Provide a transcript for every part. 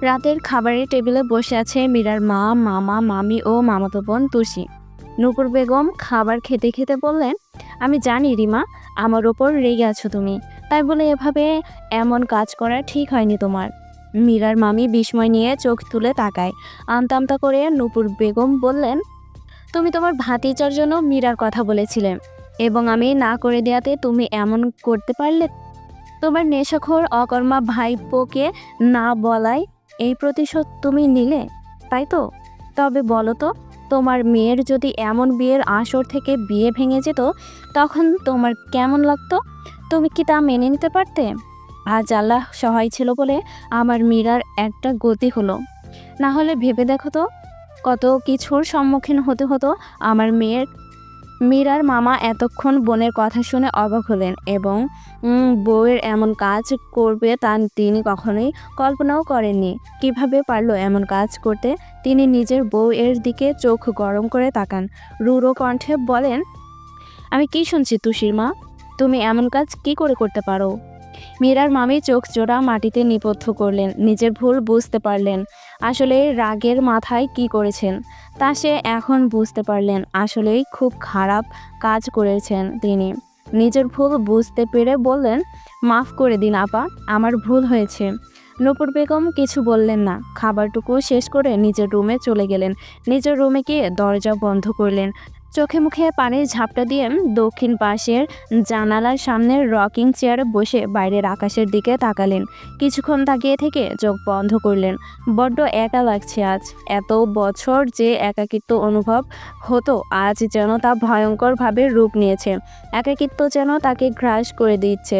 রাতের খাবারের টেবিলে বসে আছে মীরার মা, মামা, মামি ও মামাতো বোন তুষি। নূপুর বেগম খাবার খেতে খেতে বললেন, আমি জানি রিমা, আমার ওপর রেগে আছো তুমি, তাই বলে এভাবে এমন কাজ করা ঠিক হয়নি তোমার। মীরার মামি বিস্ময় নিয়ে চোখ তুলে তাকায়। আমতা আমতা করে নূপুর বেগম বললেন, তুমি তোমার ভাতিজার জন্য মীরার কথা বলেছিলে এবং আমি না করে দেয়াতে তুমি এমন করতে পারলে? তোমার নেশাখোর অকর্মা ভাইপোকে না বলায় এই প্রতিশোধ তুমি নিলে, তাই তো? তবে বলো তো, তোমার মেয়ের যদি এমন বিয়ের আসর থেকে বিয়ে ভেঙে যেত, তখন তোমার কেমন লাগতো? তুমি কি তা মেনে নিতে পারতে? আজ আল্লাহ সহায় ছিল বলে আমার মীরার একটা গতি হলো, না হলে ভেবে দেখো তো কত কিছুর সম্মুখীন হতে হতো আমার মেয়ের। মীরার মামা এতক্ষণ বোনের কথা শুনে অবাক হলেন এবং বউয়ের এমন কাজ করবে তা তিনি কখনোই কল্পনাও করেননি। কিভাবে পারলো এমন কাজ করতে? তিনি নিজের বউয়ের দিকে চোখ গরম করে তাকান, রূঢ় কণ্ঠে বলেন, আমি কি শুনছি তুষির মা? তুমি এমন কাজ কি করে করতে পারো? মীরার মামি চোখ জোড়া মাটিতে নিবদ্ধ করলেন, নিজের ভুল বুঝতে পারলেন। আসলে রাগের মাথায় কি করেছেন তা সে এখন বুঝতে পারলেন। আসলেই খুব খারাপ কাজ করেছেন তিনি। নিজের ভুল বুঝতে পেরে বললেন, মাফ করে দিন আপা, আমার ভুল হয়েছে। নূপুর বেগম কিছু বললেন না, খাবারটুকু শেষ করে নিজের রুমে চলে গেলেন। নিজের রুমে গিয়ে দরজা বন্ধ করলেন। চোখে মুখে পানির ঝাপটা দিয়ে দক্ষিণ পাশের জানালার সামনের রকিং চেয়ারে বসে বাইরের আকাশের দিকে তাকালেন। কিছুক্ষণ তাকিয়ে থেকে চোখ বন্ধ করলেন। বড্ড একা লাগছে আজ। এত বছর যে একাকিত্ব অনুভব হতো, আজ যেন তা ভয়ঙ্করভাবে রূপ নিয়েছে। একাকিত্ব যেন তাকে গ্রাস করে দিচ্ছে।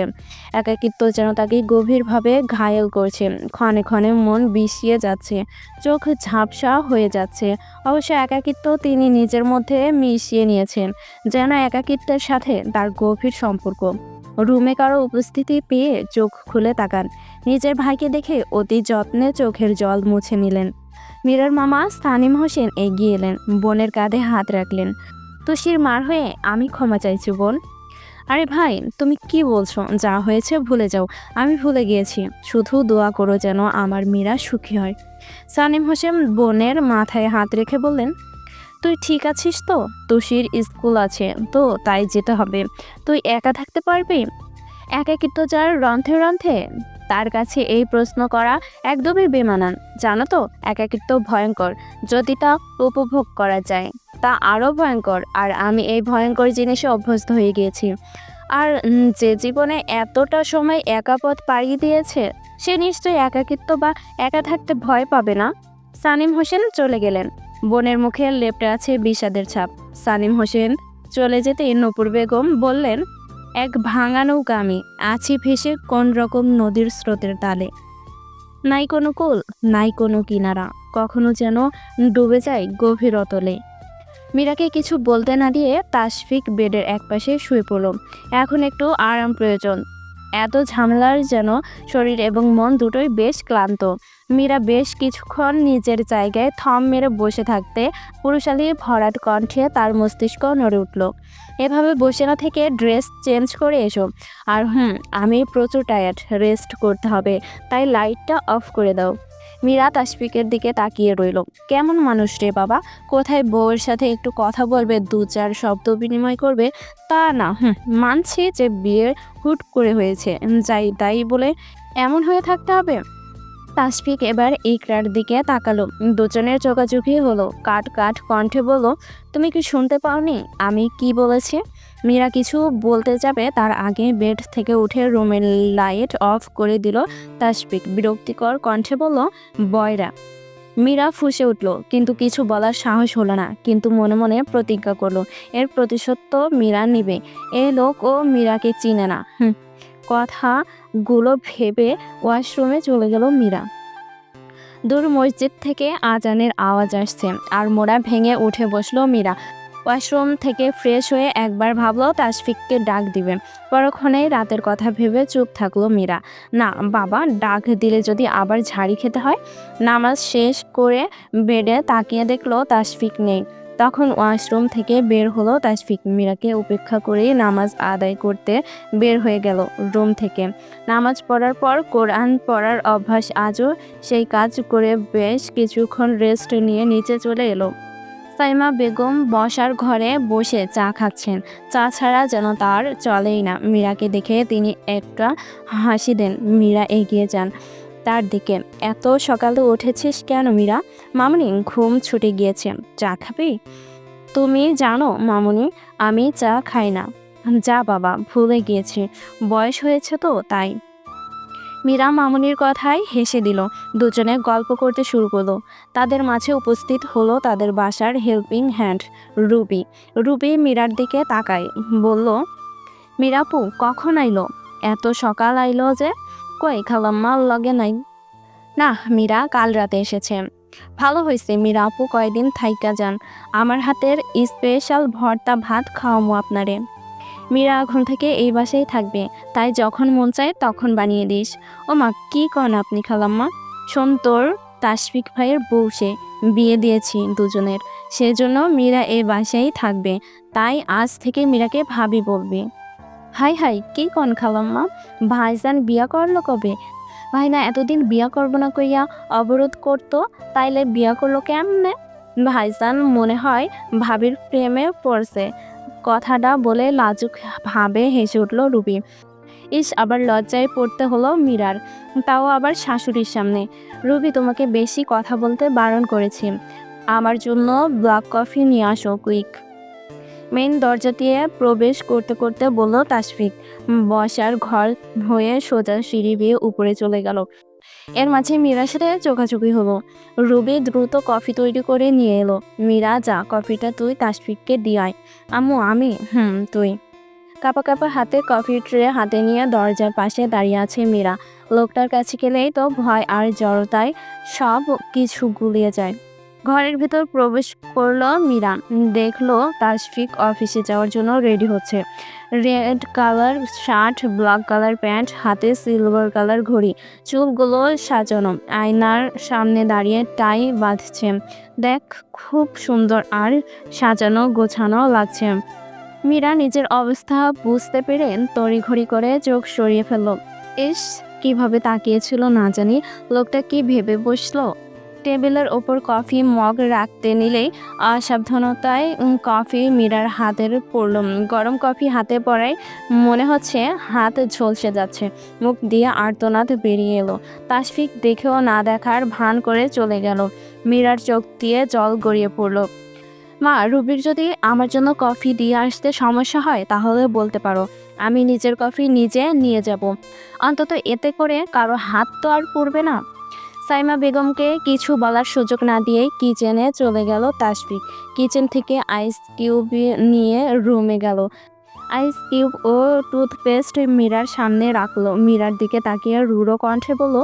একাকিত্ব যেন তাকে গভীরভাবে ঘায়েল করছে। ক্ষণে ক্ষণে মন বিষিয়ে যাচ্ছে, চোখ ঝাপসা হয়ে যাচ্ছে। অবশ্য একাকিত্ব তিনি নিজের মধ্যে মিশিয়ে নিয়েছেন, যেন একাকিত্বের সাথে তার গভীর সম্পর্ক। রুমে কারো উপস্থিতি পেয়ে চোখ খুলে তাকান। নিজের ভাইকে দেখে অতি যত্নে চোখের জল মুছে নিলেন। মীরার মামা সানিম হোসেন এগিয়ে এলেন, বোনের কাঁধে হাত রাখলেন। তুষির মার হয়ে আমি ক্ষমা চাইছি বোন। আরে ভাই, তুমি কি বলছো? যা হয়েছে ভুলে যাও। আমি ভুলে গিয়েছি, শুধু দোয়া করো যেন আমার মীরা সুখী হয়। সানিম হোসেন বোনের মাথায় হাত রেখে বললেন, তুই ঠিক আছিস তো? তুষির স্কুল আছে তো, তাই যেতে হবে। তুই একা থাকতে পারবি? একাকিত্ব যার রন্ধ্রে রন্ধ্রে, তার কাছে এই প্রশ্ন করা একদমই বেমানান। জানো তো, একাকিত্ব ভয়ঙ্কর, যদি তা উপভোগ করা যায় তা আরও ভয়ঙ্কর। আর আমি এই ভয়ঙ্কর জিনিসে অভ্যস্ত হয়ে গিয়েছি। আর যে জীবনে এতটা সময় একা পথ পাড়ি দিয়েছে, সে নিশ্চয়ই একাকিত্ব বা একা থাকতে ভয় পাবে না। সানিম হোসেন চলে গেলেন। বোনের মুখে লেপ্টে আছে বিষাদের ছাপ। সানিম হোসেন চলে যেতে নূপুর বেগম বললেন, এক ভাঙা নৌকা আমি, আছি ভেসে কোন রকম নদীর স্রোতের তালে। নাই কোনো কুল, নাই কোনো কিনারা, কখনো যেন ডুবে যায় গভীর অতলে। মীরাকে কিছু বলতে না দিয়ে তাশফিক বেডের একপাশে শুয়ে পড়ল। এখন একটু আরাম প্রয়োজন। এত ঝামেলার যেন শরীর এবং মন দুটোই বেশ ক্লান্ত। মীরা বেশ কিছুক্ষণ নিজের জায়গায় থম মেরে বসে থাকতে পুরুষালী ভরাট কণ্ঠে তার মস্তিষ্ক নড়ে উঠল, এভাবে বসে না থেকে ড্রেস চেঞ্জ করে এসো। আর আমি প্রচুর টায়ার্ড, রেস্ট করতে হবে, তাই লাইটটা অফ করে দাও। মীরা তাশফিকের দিকে তাকিয়ে রইল। কেমন মানুষ রে বাবা, কোথায় বউয়ের সাথে একটু কথা বলবে, দু চার শব্দ বিনিময় করবে, তা না। মানছি যে বিয়ে হুট করে হয়েছে, যাই তাই বলে এমন হয়ে থাকতে হবে? তাশফিক এবার ইকরার দিকে তাকালো। দুজনের চোখাচোখি হলো। কাট কাট কণ্ঠে বলল, তুমি কি শুনতে পাওনি আমি কি বলেছি? মীরা কিছু বলতে যাবে তার আগে বেড থেকে উঠে রুমের লাইট অফ করে দিল তাশফিক। বিরক্তিকর কণ্ঠে বলল, বয়রা। মীরা ফুঁসে উঠল, কিন্তু কিছু বলার সাহস হলো না। কিন্তু মনে মনে প্রতিজ্ঞা করলো, এর প্রতিশোধ তো মীরা নিবে। এ লোক ও মীরাকে চিনে না। কথাগুলো ভেবে ওয়াশরুমে চলে গেল মীরা। দূর মসজিদ থেকে আজানের আওয়াজ আসছে, আর মোড়া ভেঙে উঠে বসলো মীরা। ওয়াশরুম থেকে ফ্রেশ হয়ে একবার ভাবলো তাশফিককে ডাক দিবে। পরক্ষণেই রাতের কথা ভেবে চুপ থাকলো মীরা। না বাবা, ডাক দিলে যদি আবার ঝাড়ি খেতে হয়। নামাজ শেষ করে বেডে তাকিয়ে দেখলো তাশফিক নেই। তখন ওয়াশরুম থেকে বের হলো তাশফিক। মীরাকে উপেক্ষা করেই নামাজ আদায় করতে বের হয়ে গেল রুম থেকে। নামাজ পড়ার পর কোরআন পড়ার অভ্যাস আজও সেই কাজ করে বেশ কিছুক্ষণ রেস্ট নিয়ে নিচে চলে এলো। সাইমা বেগম বসার ঘরে বসে চা খাচ্ছেন। চা ছাড়া যেন তার চলেই না। মীরাকে দেখে তিনি একটা হাসি দেন। মীরা এগিয়ে যান তার দিকে। এত সকালে উঠেছিস কেন মীরা? মামুনি, ঘুম ছুটে গিয়েছে। চা খাবি? তুমি জানো মামুনি, আমি চা খাই না। যা বাবা, ভুলে গিয়েছি, বয়স হয়েছে তো তাই। মীরা মামুনির কথায় হেসে দিল। দুজনে গল্প করতে শুরু করলো। তাদের মাঝে উপস্থিত হলো তাদের বাসার হেল্পিং হ্যান্ড রুবি। রুবি মীরার দিকে তাকায়, বলল, মীরাপু কখন আইলো? এত সকাল আইলো যে? কই খালাম্মার লগে নাই? না, মীরা কাল রাতে এসেছে। ভালো হয়েছে মীরা আপু কয়দিন থাইকা যান। আমার হাতের স্পেশাল ভর্তা ভাত খাওয়ামো আপনারে। মীরা এখন থেকে এই বাসায় থাকবে, তাই যখন মন চায় তখন বানিয়ে দিস। ও মা, কি কন আপনি খালাম্মা? শোন, তোর তাশফিক ভাইয়ের বউ সে, বিয়ে দিয়েছি দুজনের, সেজন্য মীরা এই বাসায় থাকবে। তাই আজ থেকে মীরাকে ভাবি বলবি। হাই হাই, কি কন খালাম্মা? ভাইজান বিয়া করলো কবে? ভাই না এতদিন বিয়া করবো না কইয়া অবরোধ করতো, তাইলে বিয়া করলো কেমনে? ভাইজান মনে হয় ভাবির প্রেমে পড়ছে। কথাটা বলে লাজুক ভাবে হেসে উঠল রুবি। ইস, আবার লজ্জায় পড়তে হলো মীরার, তাও আবার শাশুড়ির সামনে। রুবি, তোমাকে বেশি কথা বলতে বারণ করেছি। আমার জন্য ব্ল্যাক কফি নিয়ে আসো কুইক। মেইন দরজা দিয়ে প্রবেশ করতে করতে বলল তাশফিক। বসার ঘর হয়ে সোজা সিঁড়ি বেয়ে উপরে চলে গেল। এর মাঝে মীরার সাথে চোখাচোখি হলো। রুবি দ্রুত কফি তৈরি করে নিয়ে এলো। মীরা, যা, কফিটা তুই তাশফিককে দিয়ে আয়। আম্মু, আমি? তুই। কাপা কাপা হাতে কফির ট্রে হাতে নিয়ে দরজার পাশে দাঁড়িয়ে আছে মীরা। লোকটার কাছে গেলেই তো ভয় আর জড়তায় সব কিছু গুলিয়ে যায়। ঘরের ভেতর প্রবেশ করলো মীরা। দেখলো তাশফিক অফিসে যাওয়ার জন্য রেডি হচ্ছে। Red colour shirt, black colour pant, হাতে সিলভার কালার ঘড়ি, চুলগুলো সাজানো, আয়নার সামনে দাঁড়িয়ে টাই বাঁধছে। দেখ, খুব সুন্দর আর সাজানো গোছানো লাগছে। মীরা নিজের অবস্থা বুঝতে পেরে তড়িঘড়ি করে চোখ সরিয়ে ফেলল। ইস, কিভাবে তাকিয়েছিল না জানি, লোকটা কি ভেবে বসলো। টেবিলের ওপর কফি মগ রাখতে নিলেই অসাবধানতায় কফি মীরার হাতের পড়ল। গরম কফি হাতে পড়ায় মনে হচ্ছে হাত ঝলসে যাচ্ছে। মুখ দিয়ে আর্তনাদ বেরিয়ে এলো। তাশফিক দেখেও না দেখার ভান করে চলে গেল। মীরার চোখ দিয়ে জল গড়িয়ে পড়ল। মা, রুবির যদি আমার জন্য কফি দিয়ে আসতে সমস্যা হয় তাহলে বলতে পারো, আমি নিজের কফি নিজে নিয়ে যাব। অন্তত এতে করে কারো হাত তো আর পড়বে না। সাইমা বেগমকে কিছু বলার সুযোগ না দিয়েই কিচেনে চলে গেল তাশফিক। কিচেন থেকে আইস কিউব নিয়ে রুমে গেল। আইস কিউব ও টুথপেস্ট মীরার সামনে রাখলো। মীরার দিকে তাকিয়ে রুড়ো কণ্ঠে বলল,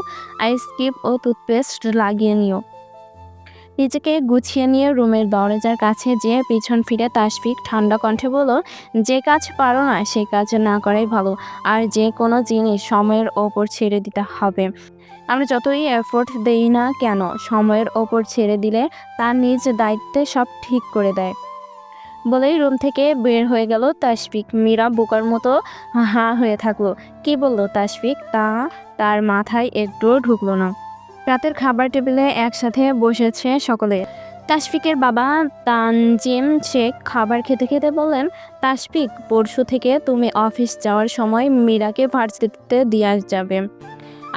আইস কিউব ও টুথপেস্ট লাগিয়ে নিও। নিজেকে গুছিয়ে নিয়ে রুমের দরজার কাছে যেয়ে পিছন ফিরে তাশফিক ঠান্ডা কণ্ঠে বলল, যে কাজ পারো না সে কাজ না করাই ভালো। আর যে কোনো জিনিস সময়ের ওপর ছেড়ে দিতে হবে। আমরা যতই এফোর্ট দেই না কেন, সময়ের ওপর ছেড়ে দিলে তার নিজ দায়িত্বে সব ঠিক করে দেয়। বলেই রুম থেকে বের হয়ে গেল তাশফিক। মীরা বোকার মতো হাঁ হয়ে থাকলো। কি বলল তাশফিক, তা তার মাথায় একটুও ঢুকলো না। রাতের খাবার টেবিলে একসাথে বসেছে সকলে। তাশফিকের বাবা তানজিম শেখ খাবার খেতে খেতে বললেন, তাশফিক, পরশু থেকে তুমি অফিস যাওয়ার সময় মীরাকে ভার্সিটিতে দিয়ে যাবে।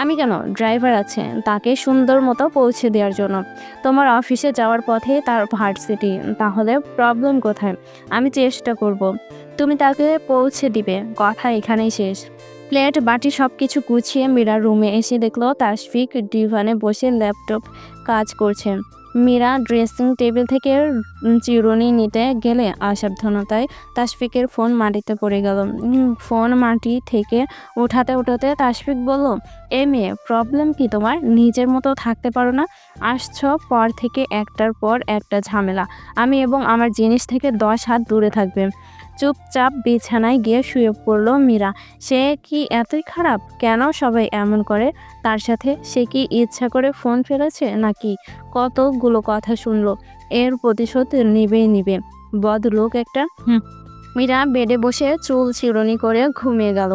আমি কেন? ড্রাইভার আছে, তাকে সুন্দর মতো পৌঁছে দেওয়ার জন্য। তোমার অফিসে যাওয়ার পথে তার ভার্সিটি, তাহলে প্রবলেম কোথায়? আমি চেষ্টা করব, তুমি তাকে পৌঁছে দিবে। কথা এখানেই শেষ। প্লেট বাটি সব কিছু গুছিয়ে মীরা রুমে এসে দেখলো তাশফিক ডিভানে বসে ল্যাপটপ কাজ করছে। মীরা ড্রেসিং টেবিল থেকে চিরুনি নিতে গেলে অসাবধানতায় তাশফিকের ফোন মাটিতে পড়ে গেল। ফোন মাটি থেকে উঠাতে উঠাতে তাশফিক বলল, এ মেয়ে, প্রবলেম কি তোমার? নিজের মতো থাকতে পারো না? আসছো পর থেকে একটার পর একটা ঝামেলা। আমি এবং আমার জিনিস থেকে 10 হাত দূরে থাকবে। চুপচাপ বিছানায় গিয়ে শুয়ে পড়ল মীরা। সে কি এতই খারাপ? কেন সবাই এমন করে তার সাথে? সে কি ইচ্ছা করে ফোন ফেলেছে নাকি? কতগুলো কথা শুনলো, এর প্রতিশোধ নিবেই নিবে। বদলোক একটা। মীরা বেডে বসে চুল চিরুনি করে ঘুমিয়ে গেল।